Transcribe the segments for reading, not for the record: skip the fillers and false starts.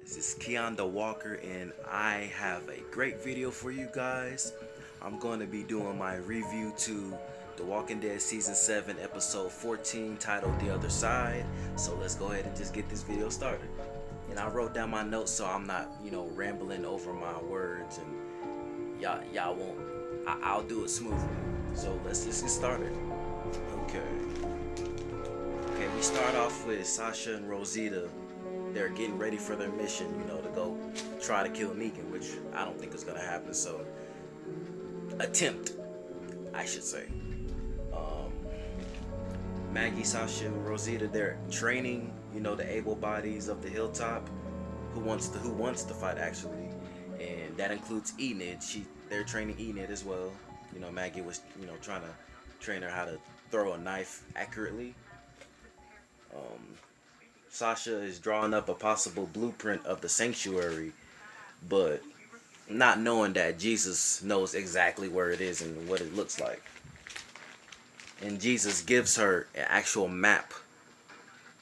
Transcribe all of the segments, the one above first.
This is Keonda Walker, and I have a great video for you guys. I'm going to be doing my review to The Walking Dead Season 7, Episode 14, titled The Other Side. So let's go ahead and just get this video started. And I wrote down my notes so I'm not, rambling over my words, and y'all won't. I'll do it smoothly. So let's just get started. Okay. Okay, we start off with Sasha and Rosita. They're getting ready for their mission, to go try to kill Negan, which I don't think is gonna happen. So, attempt, I should say. Um, Maggie, Sasha, and Rosita, they're training, the able bodies of the hilltop, who wants to fight actually, and that includes Enid. They're training Enid as well. Maggie was, trying to train her how to throw a knife accurately. Um, Sasha is drawing up a possible blueprint of the sanctuary, but not knowing that Jesus knows exactly where it is and what it looks like. And Jesus gives her an actual map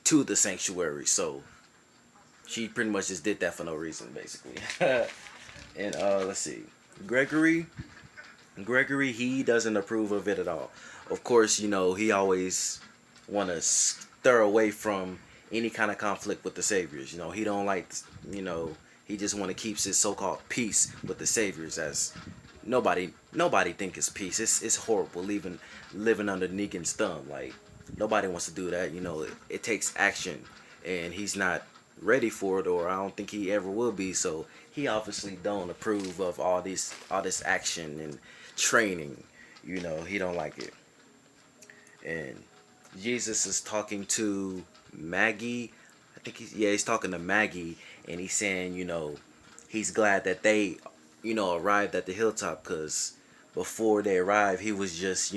to the sanctuary, so she pretty much just did that for no reason, basically. And let's see, Gregory. Gregory, he doesn't approve of it at all. Of course, he always want to stir away from any kind of conflict with the saviors. He don't like, you know, he just want to keep his so-called peace with the saviors, as nobody think it's peace. It's horrible living under Negan's thumb. Like, nobody wants to do that. It takes action, and he's not ready for it, or I don't think he ever will be. So he obviously don't approve of all this action and training. He don't like it. And Jesus is talking to Maggie. I think he's talking to Maggie, and he's saying, he's glad that they, arrived at the hilltop, because before they arrived, he was just,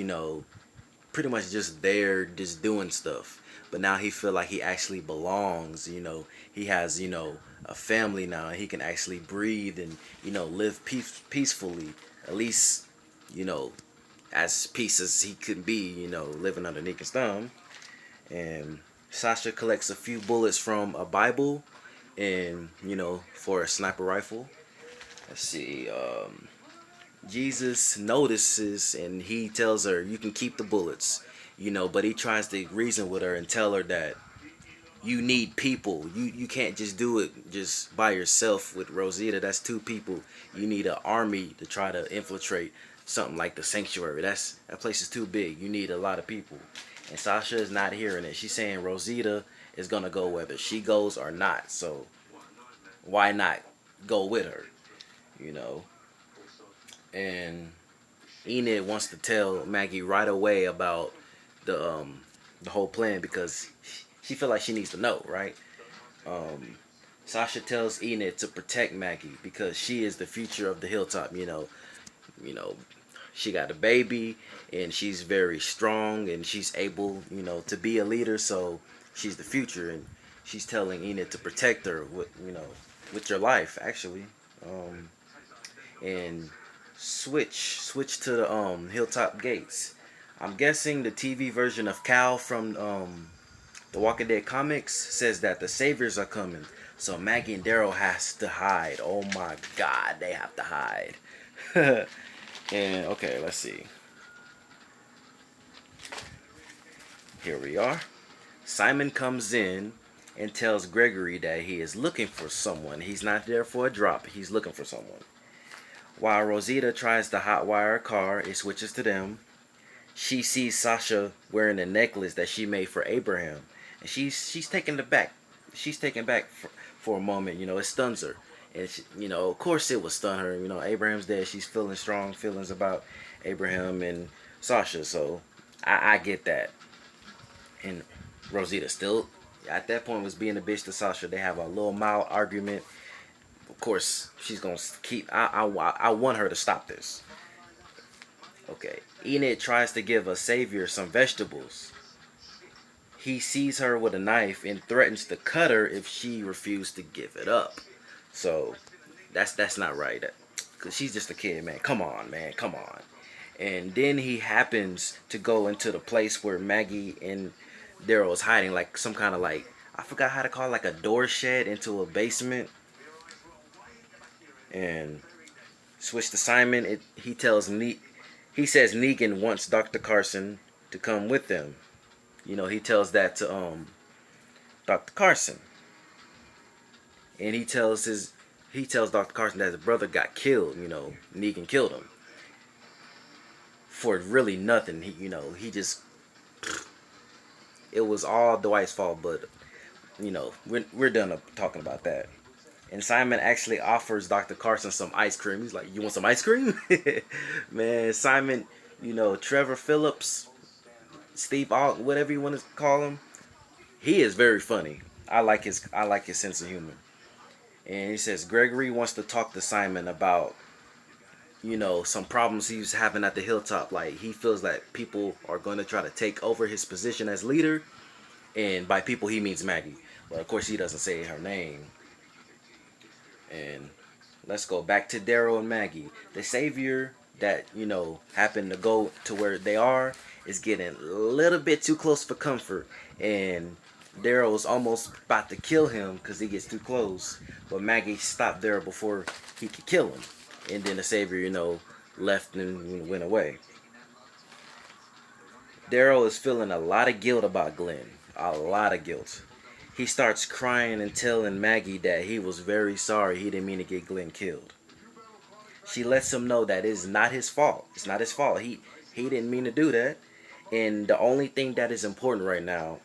pretty much just there, just doing stuff. But now he feel like he actually belongs. He has, a family now, and he can actually breathe and, live peacefully. At least, you know, as peace as he could be, living underneath his thumb. And Sasha collects a few bullets from a Bible, and for a sniper rifle. Let's see. Jesus notices, and he tells her, "You can keep the bullets." But he tries to reason with her and tell her that you need people. You can't just do it just by yourself with Rosita. That's two people. You need an army to try to infiltrate something like the sanctuary. That place is too big. You need a lot of people. And Sasha is not hearing it. She's saying Rosita is gonna go whether she goes or not. So why not go with her? You know. And Enid wants to tell Maggie right away about the whole plan, because she feel like she needs to know, right? Um, Sasha tells Enid to protect Maggie because she is the future of the hilltop. You know, she got a baby, and she's very strong, and she's able, to be a leader. So she's the future, and she's telling Enid to protect her with your life, actually. Um, and switch to the hilltop gates. I'm guessing the TV version of Cal from the Walking Dead comics says that the saviors are coming. So Maggie and Daryl has to hide. Oh my God, they have to hide. And okay, let's see. Here we are. Simon comes in and tells Gregory that he is looking for someone. He's not there for a drop. He's looking for someone. While Rosita tries to hotwire a car, it switches to them. She sees Sasha wearing a necklace that she made for Abraham, and she's taken aback. She's taken back for a moment. It stuns her, and of course it will stun her. Abraham's dead. She's feeling strong feelings about Abraham and Sasha, so I get that. And Rosita still at that point was being a bitch to Sasha. They have a little mild argument. Of course, she's gonna keep. I want her to stop this. Okay. Enid tries to give a savior some vegetables. He sees her with a knife and threatens to cut her if she refused to give it up. So that's not right. Cause she's just a kid, man. Come on, man. Come on. And then he happens to go into the place where Maggie and Daryl is hiding, like some kind of, like, I forgot how to call it, like a door shed into a basement. And switch to Simon. He says Negan wants Dr. Carson to come with them. He tells that to Dr. Carson, and he tells Dr. Carson that his brother got killed. Negan killed him for really nothing. He just, it was all Dwight's fault. But we're done talking about that. And Simon actually offers Dr. Carson some ice cream. He's like, "You want some ice cream?" Man, Simon, Trevor Phillips, Steve Alt, whatever you want to call him, he is very funny. I like his sense of humor. And he says Gregory wants to talk to Simon about, some problems he's having at the hilltop. Like, he feels that people are going to try to take over his position as leader. And by people, he means Maggie. But of course, he doesn't say her name. And let's go back to Daryl and Maggie. The savior that, happened to go to where they are is getting a little bit too close for comfort. And Daryl's almost about to kill him because he gets too close. But Maggie stopped Daryl before he could kill him. And then the savior, left and went away. Daryl is feeling a lot of guilt about Glenn. A lot of guilt. He starts crying and telling Maggie that he was very sorry he didn't mean to get Glenn killed. She lets him know that it's not his fault. It's not his fault. He didn't mean to do that. And the only thing that is important right now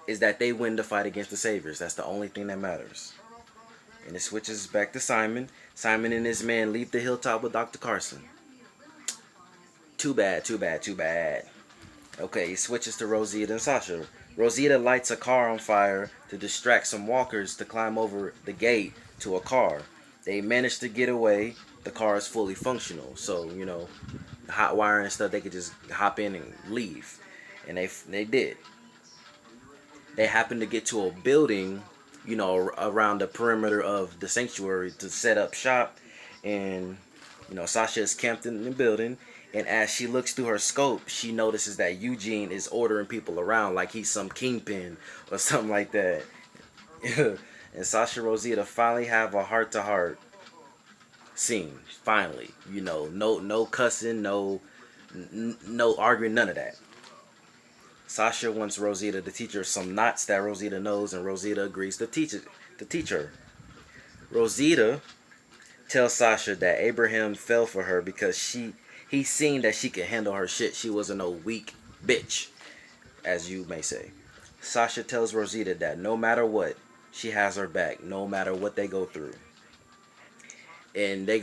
is that they win the fight against the Saviors. That's the only thing that matters. And it switches back to Simon. Simon and his men leave the hilltop with Dr. Carson. Too bad, too bad, too bad. Okay, he switches to Rosita and Sasha. Rosita lights a car on fire to distract some walkers to climb over the gate to a car. They manage to get away. The car is fully functional. So, hot wire and stuff, they could just hop in and leave. And they did. They happened to get to a building, around the perimeter of the sanctuary to set up shop. And, Sasha is camped in the building. And as she looks through her scope, she notices that Eugene is ordering people around like he's some kingpin or something like that. And Sasha and Rosita finally have a heart-to-heart scene. Finally, no cussing, no arguing, none of that. Sasha wants Rosita to teach her some knots that Rosita knows, and Rosita agrees to teach her. Rosita tells Sasha that Abraham fell for her because he seen that she could handle her shit. She wasn't no weak bitch, as you may say. Sasha tells Rosita that no matter what, she has her back, no matter what they go through. And they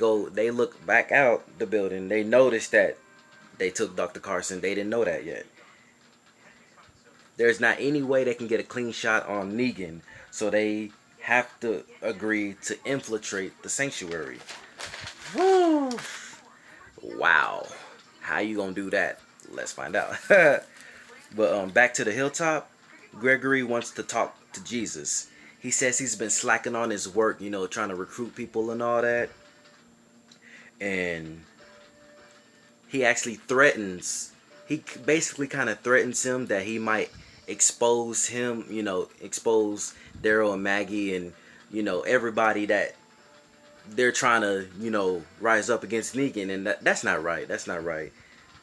look back out the building. They notice that they took Dr. Carson. They didn't know that yet. There's not any way they can get a clean shot on Negan, so they have to agree to infiltrate the sanctuary. Woo! Wow. How you gonna do that? Let's find out. But back to the hilltop, Gregory wants to talk to Jesus. He says he's been slacking on his work, trying to recruit people and all that. And he actually basically kind of threatens him that he might expose him, expose Daryl and Maggie and, everybody that they're trying to, rise up against Negan. And that's not right. That's not right.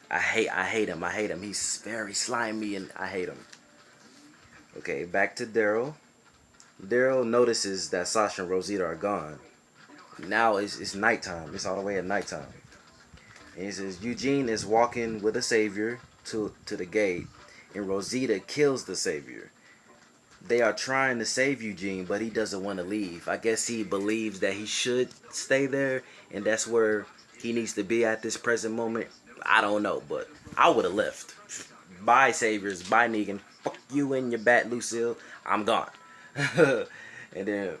I hate him. He's very slimy and I hate him. Okay, back to Daryl. Daryl notices that Sasha and Rosita are gone. Now it's nighttime. It's all the way at nighttime. And he says Eugene is walking with a savior to the gate, and Rosita kills the savior. They are trying to save Eugene, but he doesn't want to leave. I guess he believes that he should stay there, and that's where he needs to be at this present moment. I don't know, but I would have left. Bye, saviors. Bye, Negan. Fuck you and your bat, Lucille. I'm gone. And then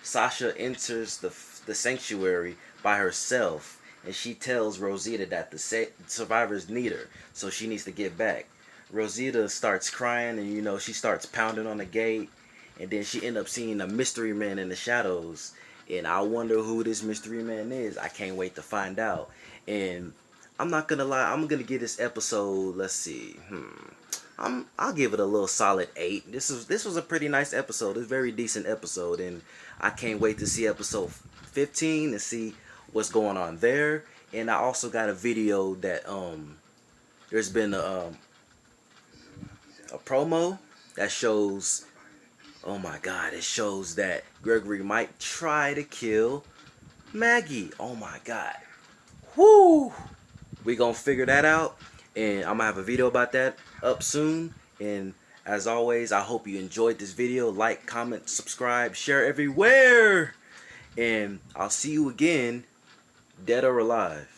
Sasha enters the sanctuary by herself, and she tells Rosita that the survivors need her, so she needs to get back. Rosita starts crying, and she starts pounding on the gate, and then she ends up seeing a mystery man in the shadows, and I wonder who this mystery man is. I can't wait to find out. And I'm not gonna lie, I'm gonna give this episode, let's see, I'll give it a little solid 8. This was a pretty nice episode. It's a very decent episode, and I can't wait to see episode 15 and see what's going on there. And I also got a video that there's been a promo that shows, oh my god, it shows that Gregory might try to kill Maggie. Oh my god. Whoo! We gonna figure that out, and I'm gonna have a video about that up soon. And as always, I hope you enjoyed this video. Like, comment, subscribe, share everywhere, and I'll see you again, dead or alive.